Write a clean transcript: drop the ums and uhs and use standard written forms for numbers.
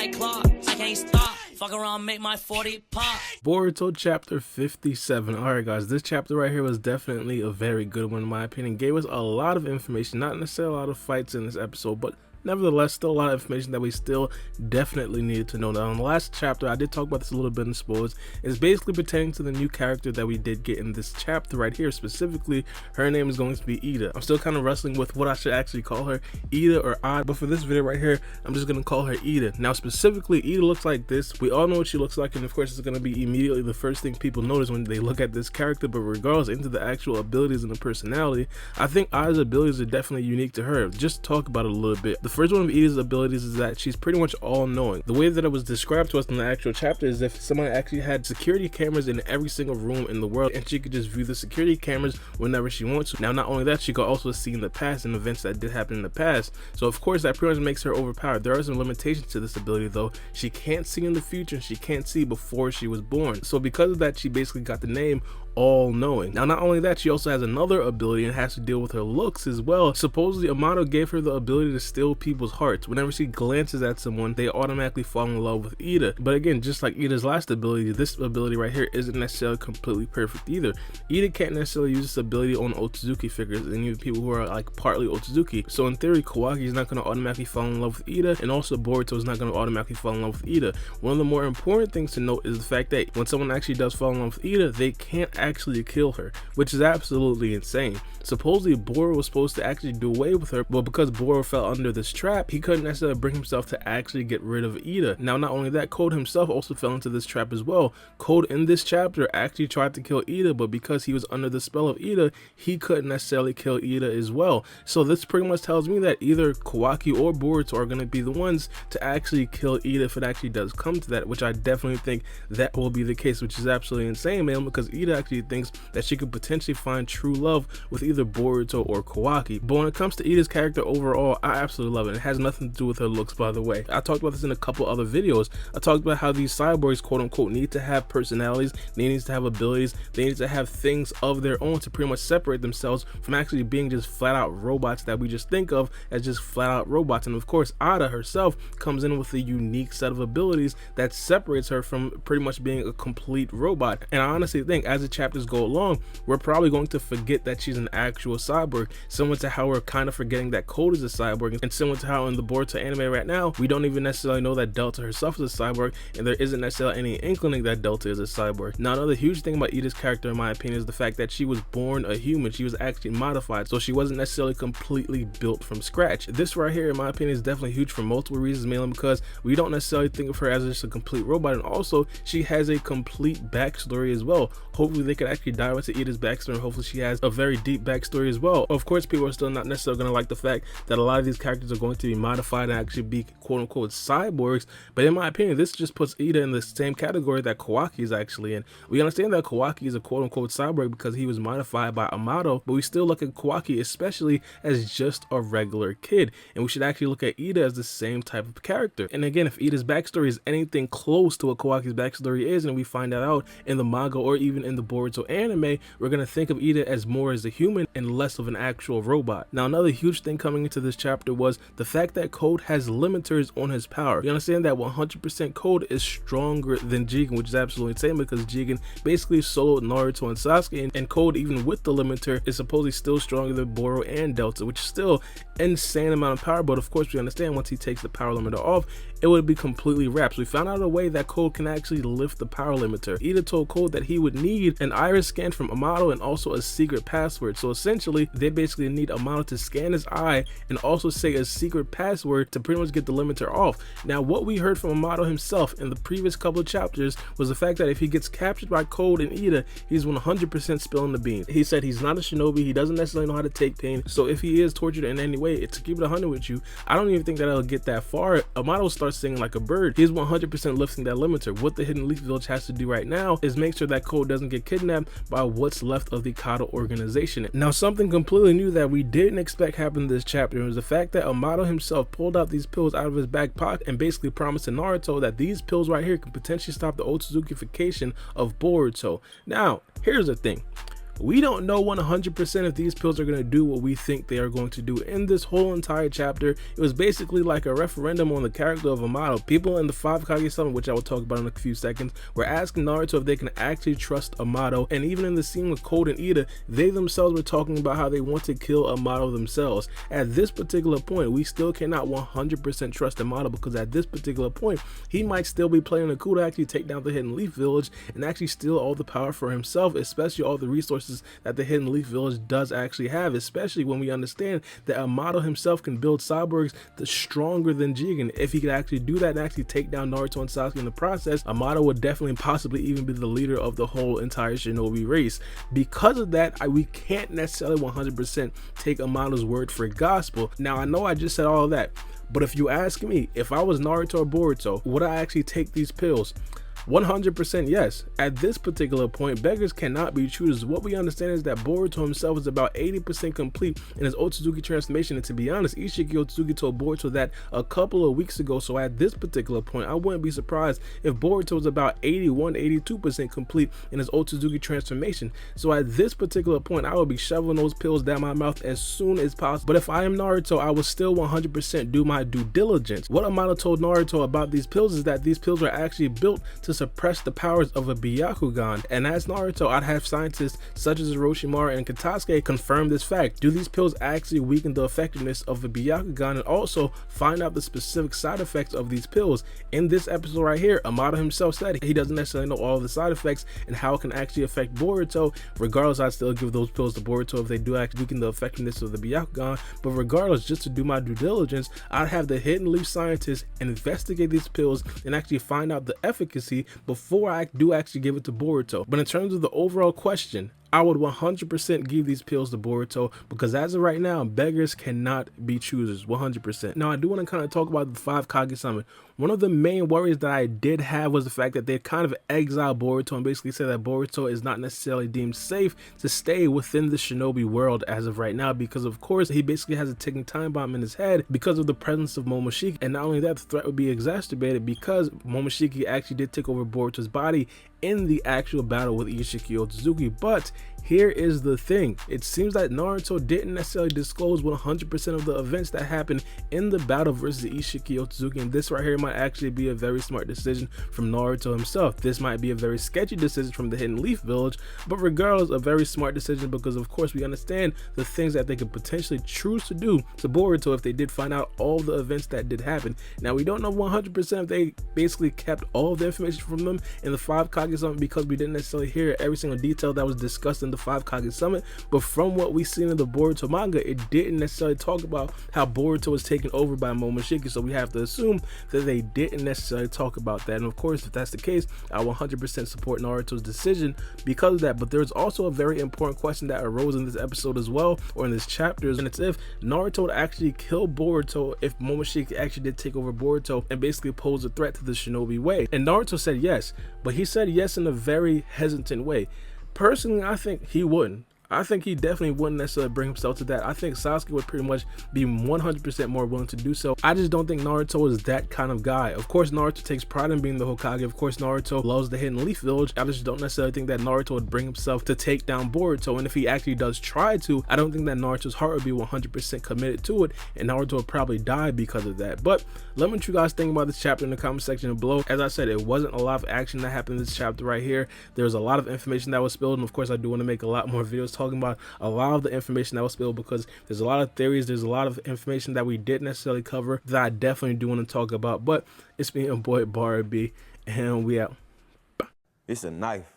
like clock. I can't stop. Fuck around, make my 40 pop. Boruto chapter 57. Alright guys, this chapter right here was definitely a very good one in my opinion. Gave us a lot of information, not necessarily a lot of fights in this episode, but nevertheless, still a lot of information that we still definitely needed to know. Now, in the last chapter, I did talk about this a little bit in spoilers. It's basically pertaining to the new character that we did get in this chapter right here. Specifically, her name is going to be Eida. I'm still kind of wrestling with what I should actually call her, Eida or Odd, but for this video right here, I'm just going to call her Eida. Now, specifically, Eida looks like this. We all know what she looks like, and of course, it's going to be immediately the first thing people notice when they look at this character, but regardless into the actual abilities and the personality, I think Eida's abilities are definitely unique to her. Just talk about it a little bit. The first one of Eida's abilities is that she's pretty much all-knowing. The way that it was described to us in the actual chapter is if someone actually had security cameras in every single room in the world, and she could just view the security cameras whenever she wants to. Now, not only that, she could also see in the past and events that did happen in the past. So of course, that pretty much makes her overpowered. There are some limitations to this ability though. She can't see in the future, and she can't see before she was born. So because of that, she basically got the name all-knowing. Now, not only that, she also has another ability and has to deal with her looks as well. Supposedly, Amado gave her the ability to steal people's hearts. Whenever she glances at someone, they automatically fall in love with Eida. But again, just like Eida's last ability, this ability right here isn't necessarily completely perfect either. Eida can't necessarily use this ability on Otsutsuki figures and even people who are like partly Otsutsuki. So in theory, Kawaki is not going to automatically fall in love with Eida, and also Boruto is not going to automatically fall in love with Eida. One of the more important things to note is the fact that when someone actually does fall in love with Eida, they can't actually kill her, which is absolutely insane. Supposedly Boruto was supposed to actually do away with her, but because Boruto fell under this trap, he couldn't necessarily bring himself to actually get rid of Eida. Now, not only that, Code himself also fell into this trap as well. Code in this chapter actually tried to kill Eida, but because he was under the spell of Eida, he couldn't necessarily kill Eida as well. So this pretty much tells me that either Kawaki or Boruto are going to be the ones to actually kill Eida if it actually does come to that, which I definitely think that will be the case, which is absolutely insane, man, because Eida actually thinks that she could potentially find true love with either Boruto or Kawaki. But when it comes to Eida's character overall, I absolutely love it. It has nothing to do with her looks, by the way. I talked about this in a couple other videos. I talked about how these cyborgs, quote unquote, need to have personalities, they need to have abilities, they need to have things of their own to pretty much separate themselves from actually being just flat out robots that we just think of as just flat out robots. And of course, Eida herself comes in with a unique set of abilities that separates her from pretty much being a complete robot. And I honestly think as the chapters go along, we're probably going to forget that she's an actual cyborg, similar to how we're kind of forgetting that Code is a cyborg, and similar to how in the Boruto anime right now, we don't even necessarily know that Delta herself is a cyborg, and there isn't necessarily any inkling that Delta is a cyborg. Now, another huge thing about Eida's character, in my opinion, is the fact that she was born a human. She was actually modified, so she wasn't necessarily completely built from scratch. This right here, in my opinion, is definitely huge for multiple reasons, mainly because we don't necessarily think of her as just a complete robot, and also she has a complete backstory as well. Hopefully they could actually dive into Eida's backstory, and hopefully she has a very deep backstory as well. Of course, people are still not necessarily going to like the fact that a lot of these characters are going to be modified and actually be quote unquote cyborgs, but in my opinion, this just puts Eida in the same category that Kawaki is actually in. We understand that Kawaki is a quote unquote cyborg because he was modified by Amado, but we still look at Kawaki especially as just a regular kid, and we should actually look at Eida as the same type of character. And again, if Eida's backstory is anything close to what Kawaki's backstory is, and we find that out in the manga or even in the Boruto anime, we're going to think of Eida as more as a human and less of an actual robot. Now, another huge thing coming into this chapter was the fact that Code has limiters on his power. You understand that 100% Code is stronger than Jigen, which is absolutely insane because Jigen basically soloed Naruto and Sasuke, and Code, even with the limiter, is supposedly still stronger than Boruto and Delta, which is still insane amount of power. But of course, we understand once he takes the power limiter off, it would be completely wrapped. So we found out a way that Code can actually lift the power limiter. Eida told Code that he would need an iris scan from Amado and also a secret password. So essentially, they basically need Amado to scan his eye and also say a secret password to pretty much get the limiter off. Now, what we heard from Amado himself in the previous couple of chapters was the fact that if he gets captured by Code and Eida, he's 100% spilling the beans. He said he's not a shinobi, he doesn't necessarily know how to take pain, so if he is tortured in any way, to keep it 100 with you, I don't even think that it'll get that far. Amado starts singing like a bird. He's 100% lifting that limiter. What the Hidden Leaf Village has to do right now is make sure that Code doesn't get kidnapped by what's left of the Kata organization. Now, something completely new that we didn't expect happen in this chapter was the fact that Amado himself pulled out these pills out of his back pocket and basically promised to Naruto that these pills right here could potentially stop the Otsutsukification of Boruto. Now, here's the thing. We don't know 100% if these pills are going to do what we think they are going to do. In this whole entire chapter, it was basically like a referendum on the character of Amado. People in the 5 Kage Summit, which I will talk about in a few seconds, were asking Naruto if they can actually trust Amado, and even in the scene with Cold and Eida, they themselves were talking about how they want to kill Amado themselves. At this particular point, we still cannot 100% trust Amado, because at this particular point, he might still be playing a coup to actually take down the Hidden Leaf Village and actually steal all the power for himself, especially all the resources that the Hidden Leaf Village does actually have, especially when we understand that Amado himself can build cyborgs that's stronger than Jigen. If he could actually do that and actually take down Naruto and Sasuke in the process, Amado would definitely possibly even be the leader of the whole entire shinobi race. Because of that, we can't necessarily 100% take Amado's word for gospel. Now, I know I just said all of that, but if you ask me, if I was Naruto or Boruto, would I actually take these pills? 100% yes. At this particular point, beggars cannot be choosers. What we understand is that Boruto himself is about 80% complete in his Otsutsuki transformation, and to be honest, Ishiki Otsutsuki told Boruto that a couple of weeks ago. So at this particular point, I wouldn't be surprised if Boruto was about 81-82% complete in his Otsutsuki transformation. So at this particular point, I would be shoveling those pills down my mouth as soon as possible. But if I am Naruto, I will still 100% do my due diligence. What Amado told Naruto about these pills is that these pills are actually built to suppress the powers of a Byakugan, and as Naruto, I'd have scientists such as Orochimaru and Katasuke confirm this fact. Do these pills actually weaken the effectiveness of a Byakugan, and also find out the specific side effects of these pills? In this episode right here, Amado himself said he doesn't necessarily know all of the side effects and how it can actually affect Boruto. Regardless, I'd still give those pills to Boruto if they do actually weaken the effectiveness of the Byakugan. But regardless, just to do my due diligence, I'd have the Hidden Leaf scientists investigate these pills and actually find out the efficacy before I do actually give it to Boruto. But in terms of the overall question, I would 100% give these pills to Boruto, because as of right now, beggars cannot be choosers, 100%. Now, I do want to kind of talk about the 5 Kage Summit. One of the main worries that I did have was the fact that they kind of exiled Boruto and basically said that Boruto is not necessarily deemed safe to stay within the shinobi world as of right now, because of course he basically has a ticking time bomb in his head because of the presence of Momoshiki. And not only that, the threat would be exacerbated because Momoshiki actually did take over Boruto's body in the actual battle with Ishiki Otsutsuki. But here is the thing, it seems that Naruto didn't necessarily disclose 100% of the events that happened in the battle versus Ishiki Otsutsuki, and this right here might actually be a very smart decision from Naruto himself. This might be a very sketchy decision from the Hidden Leaf Village, but regardless, a very smart decision, because of course we understand the things that they could potentially choose to do to Boruto if they did find out all the events that did happen. Now, we don't know 100% if they basically kept all of the information from them in the 5 Kage Summit, because we didn't necessarily hear every single detail that was discussed in the 5 Kage Summit. But from what we've seen in the Boruto manga, it didn't necessarily talk about how Boruto was taken over by Momoshiki, so we have to assume that they didn't necessarily talk about that. And of course, if that's the case, I 100% support Naruto's decision because of that. But there's also a very important question that arose in this episode as well, or in this chapter, and it's if Naruto would actually kill Boruto if Momoshiki actually did take over Boruto and basically pose a threat to the shinobi way. And Naruto said yes, but he said yes in a very hesitant way. Personally, I think he wouldn't. I think he definitely wouldn't necessarily bring himself to that. I think Sasuke would pretty much be 100% more willing to do so. I just don't think Naruto is that kind of guy. Of course, Naruto takes pride in being the Hokage. Of course, Naruto loves the Hidden Leaf Village. I just don't necessarily think that Naruto would bring himself to take down Boruto. And if he actually does try to, I don't think that Naruto's heart would be 100% committed to it, and Naruto would probably die because of that. But let me know what you guys think about this chapter in the comment section below. As I said, it wasn't a lot of action that happened in this chapter right here. There was a lot of information that was spilled, and of course, I do want to make a lot more videos talking about a lot of the information that was spilled, because there's a lot of theories, there's a lot of information that we didn't necessarily cover that I definitely do want to talk about. But it's been your boy Baara B, and we out. It's a knife.